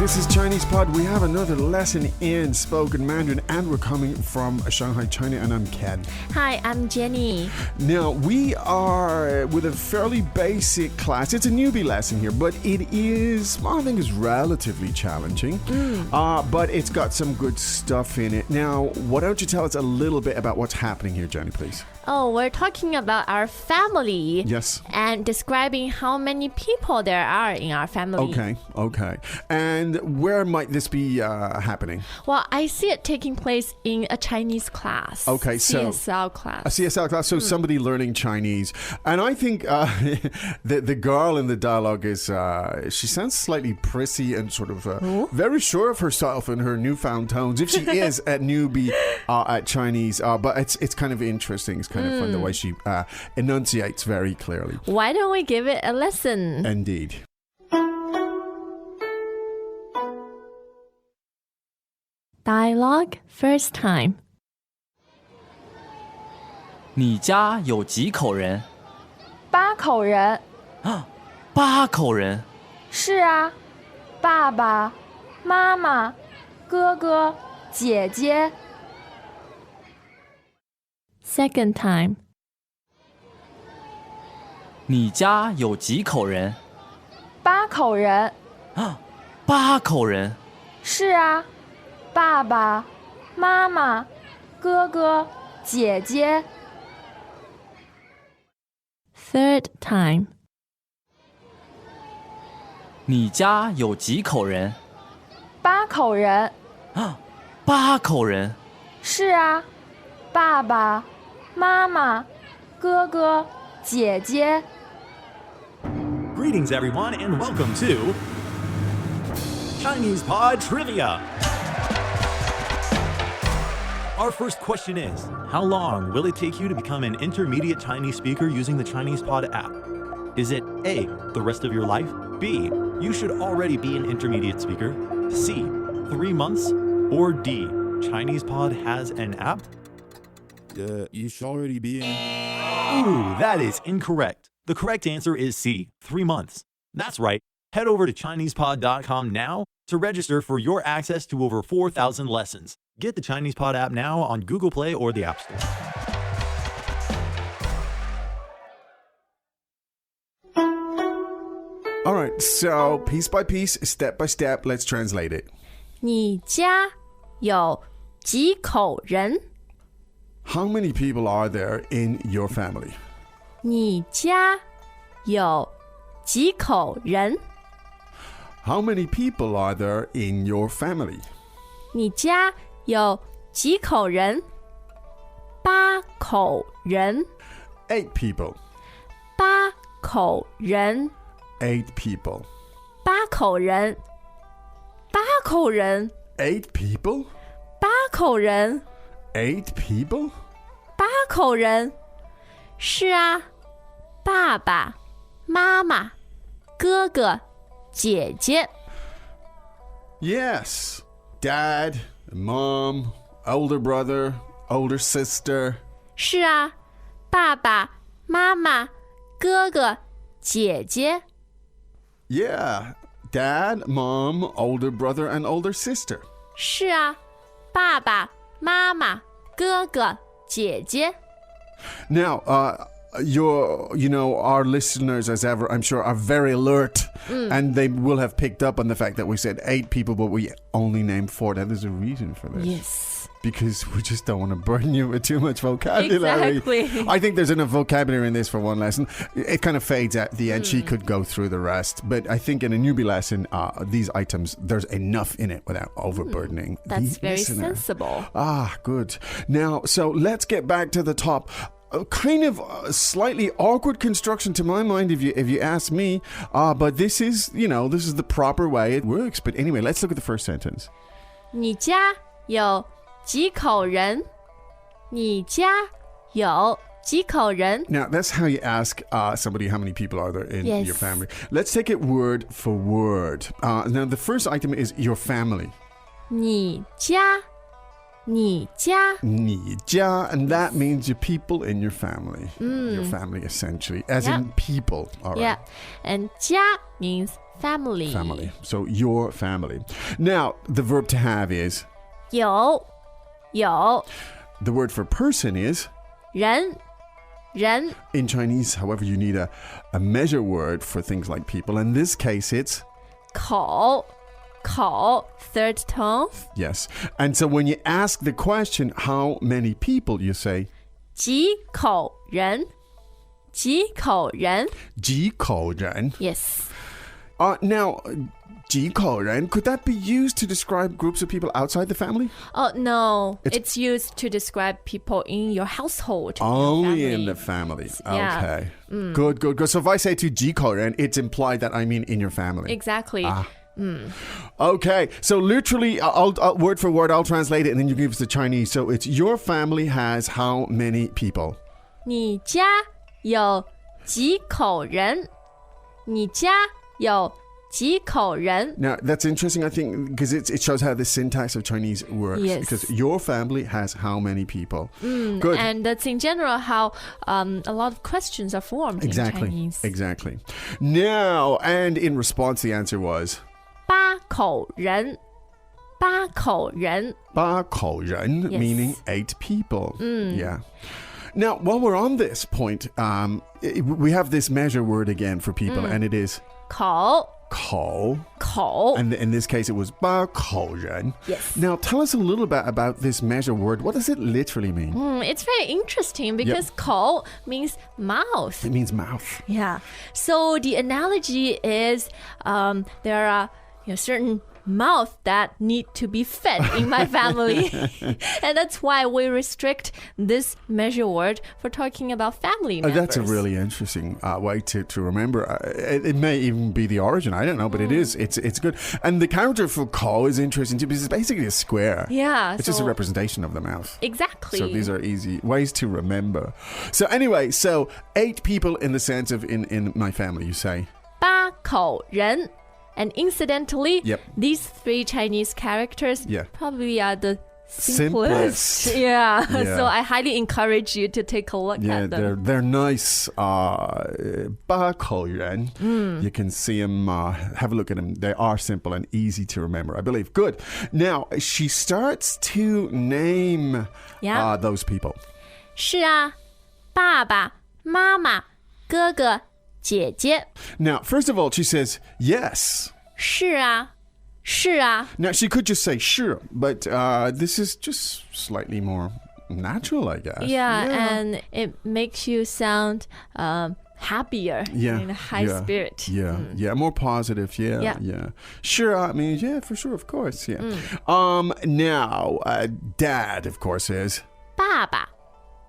This is Chinese Pod. We have another lesson in spoken Mandarin, and we're coming from Shanghai, China, and I'm Ken. Hi, I'm Jenny. Now, we are with a fairly basic class. It's a newbie lesson here, but it is, I think, is relatively challenging. But it's got some good stuff in it. Now, why don't you tell us a little bit about what's happening here, Jenny, please? Oh, we're talking about our family. Yes. And describing how many people there are in our family. Okay. And where might this be happening? Well, I see it taking place in a Chinese class. Okay, so CSL class. A CSL class, so somebody learning Chinese. And I think the girl in the dialogue is, she sounds slightly prissy and sort of very sure of herself in her newfound tones. If she is a newbie at Chinese, but it's kind of interesting. It's kind of fun the way she enunciates very clearly. Why don't we give it a lesson? Indeed. Dialogue first time. 你家有几口人8口人。 ？8口人。是啊，爸爸妈妈哥哥姐姐。 Second time. 你家有几口人8口人。 ？8口人。是啊，爸爸妈妈哥哥姐姐。 Third time. 你家有几口人8口人。 ？8口人。是啊，爸爸妈妈哥哥姐姐。 Greetings, everyone, and welcome to Chinese Pod Trivia. Our first question is, how long will it take you to become an intermediate Chinese speaker using the Chinese Pod app? Is it A, the rest of your life? B, you should already be an intermediate speaker? C, 3 months? Or D, Chinese Pod has an app? You should already be in. Ooh, that is incorrect. The correct answer is C, 3 months. That's right. Head over to ChinesePod.com now to register for your access to over 4,000 lessons. Get the Chinese Pod app now on Google Play or the App Store. All right, so piece by piece, step by step, let's translate it. 你家有几口人？ How many people are there in your family? 你家有几口人？ How many people are there in your family? 你家有几口人？8口人。 8 people. 8口人。 8 people. 8口人。8口人。 8 people? 8口人。 8 people? 8口人。是啊，爸爸妈妈哥哥姐姐。 Yes. Dad, mom, older brother, older sister. 是啊，爸爸妈妈哥哥姐姐。 Yeah. Dad, mom, older brother, and older sister. 是啊，爸爸妈妈哥哥姐姐。 Now, our listeners, as ever, I'm sure, are very alert, and they will have picked up on the fact that we said 8 people, but we only named 4. Now, there's a reason for this. Yes. Because we just don't want to burden you with too much vocabulary. Exactly. I think there's enough vocabulary in this for one lesson. It kind of fades at the end. She could go through the rest. But I think in a newbie lesson, these items, there's enough in it without overburdening the That's very listener. sensible. Ah, good. Now, so let's get back to the top. Kind of slightly awkward construction to my mind, if you ask me. But this is the proper way it works. But anyway, let's look at the first sentence. 你家有几口人？你家有几口人？ Now, that's how you ask somebody how many people are there in Yes. your family. Let's take it word for word. Now, the first item is your family. 你家，你家，你家, and that means your people in your family. Your family, essentially, as in people. All right. Yeah, and 家 means family. Family. So your family. Now, the verb to have is, 有 the word for person is, 人 in Chinese, however, you need a measure word for things like people. In this case, it's, 口 third tone. yes. And so when you ask the question, how many people, you say, 几口人 几口人 几口人. Yes. Now, 几口人, could that be used to describe groups of people outside the family? Oh, no. It's- It's used to describe people in your household. your Only family. in the family. Yeah. Okay. Good. So if I say to 几口人, it's implied that I mean in your family. Exactly. Okay. So literally, I'll word for word, I'll translate it and then you give us the Chinese. So it's your family has how many people? 你家有几口人？你家有几口人？ Now, that's interesting, I think, because it shows how the syntax of Chinese works. Yes. Because your family has how many people? Good. And that's in general how a lot of questions are formed in Chinese. Exactly. Now, and in response, the answer was 八口人，八口人。八口人, Yes. meaning 8 people. Yeah. Now, while we're on this point, we have this measure word again for people, and it is 口 口. 口 And in this case, it was 八口人. Yes. Now, tell us a little bit about this measure word. What does it literally mean? It's very interesting because 口 means mouth. It means mouth. Yeah. So the analogy is there are certain mouth that need to be fed in my family. And that's why we restrict this measure word for talking about family members. That's a really interesting way to remember. It may even be the origin. I don't know, but it is. It's good. And the character for ko is interesting too because it's basically a square. Yeah. It's just a representation of the mouth. Exactly. So these are easy ways to remember. So anyway, 8 people in the sense of in my family, you say. 八口人. And incidentally, Yep. these 3 Chinese characters Yeah. probably are the simplest. Simplest. Yeah. Yeah. So I highly encourage you to take a look Yeah, at them. they're nice. 八口人. You can see them, have a look at them. They are simple and easy to remember, I believe. Good. Now, she starts to name Yeah. those people. 是啊，爸爸妈妈哥哥姐姐。 Now, first of all, she says, yes. 是啊，是啊。 Now, she could just say, sure, but this is just slightly more natural, I guess. Yeah, and it makes you sound happier, in a high spirit. Yeah, more positive. Yeah. Sure, I mean, yeah, for sure, of course, yeah. Now, dad, of course, is 爸爸，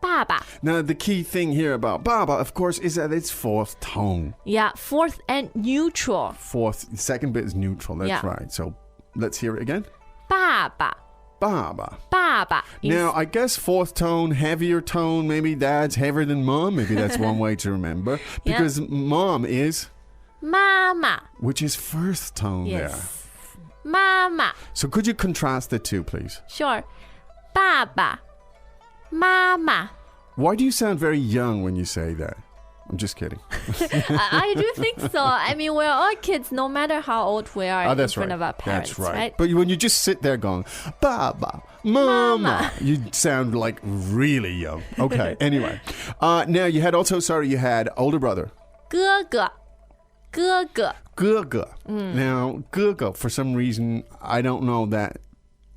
爸爸。 now the key thing here about baba, of course, is that it's 4th tone. Yeah, fourth and neutral. The second bit is neutral. That's Yeah. right. So let's hear it again. 爸爸， Baba. 爸爸。 Now, I guess 4th tone, heavier tone. Maybe dad's heavier than mom. Maybe that's one way to remember. Yeah. Because mom is, 妈妈 which is 1st tone there. Yes. 妈妈 So could you contrast the two, please? Sure. 爸爸，妈妈。 Why do you sound very young when you say that? I'm just kidding. I do think so. I mean, we're all kids, no matter how old we are in That's front right. of our parents, That's right. right? But when you just sit there going, Baba, Mama, you sound like really young. Okay, anyway. Now, you had older brother. 哥哥，哥哥。 Guga. Now, Guga, for some reason, I don't know that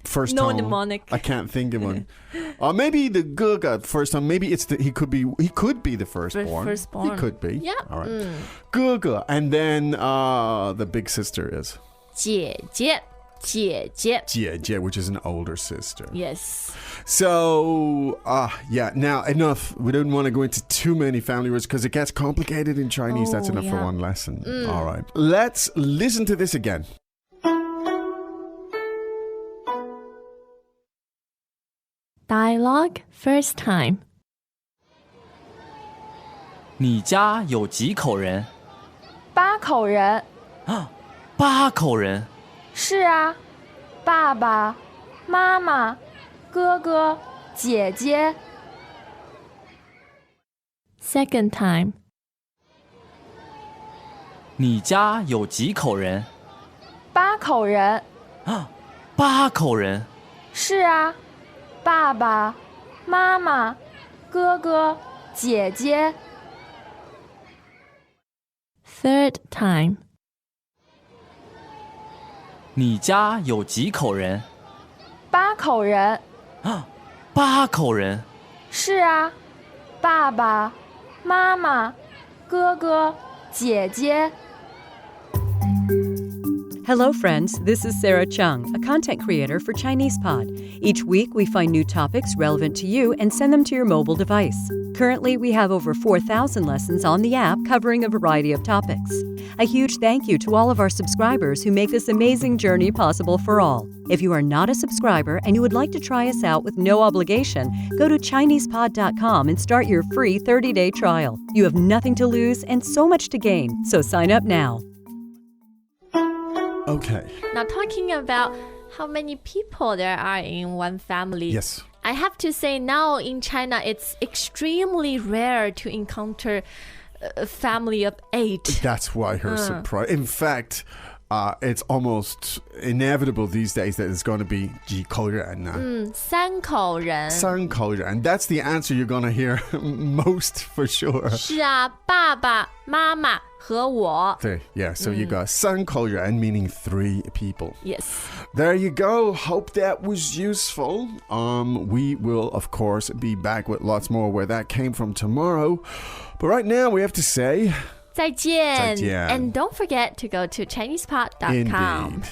first No tone. mnemonic. I can't think of one. Maybe the Guga first tone. Maybe it's he could be the firstborn. Firstborn. He could be. Yeah. All right. Guga, and then the big sister is 姐姐，姐姐。 Jie, which is an older sister. Yes. So, yeah. Now, enough. We don't want to go into too many family words because it gets complicated in Chinese. That's enough for yeah. one lesson. All right. Let's listen to this again. Dialogue first time. 你家有几口人？ 8口人。 8口人。 是啊，爸爸妈妈哥哥姐姐。 Second time. 你家有几口人？ 8口人。 8口人。 是啊，爸爸妈妈哥哥姐姐。 Third time. 你家有几口人？ 8口人。 8口人。 是啊，爸爸妈妈哥哥姐姐。 Hello, friends. This is Sarah Chung, a content creator for Chinese Pod. Each week, we find new topics relevant to you and send them to your mobile device. Currently, we have over 4,000 lessons on the app covering a variety of topics. A huge thank you to all of our subscribers who make this amazing journey possible for all. If you are not a subscriber and you would like to try us out with no obligation, go to ChinesePod.com and start your free 30-day trial. You have nothing to lose and so much to gain, so sign up now. Okay. Now, talking about how many people there are in one family. Yes. I have to say now in China, it's extremely rare to encounter a family of 8. That's why her surprise. In fact, it's almost inevitable these days that it's going to be 几口人3口人。3口人. That's the answer you're going to hear most for sure. 是啊，爸爸妈妈和我。对, yeah, so you got 3口人 meaning 3 people. Yes. There you go. Hope that was useful. We will, of course, be back with lots more where that came from tomorrow. But right now, we have to say... 再见. 再见. And don't forget to go to ChinesePod.com. Indeed.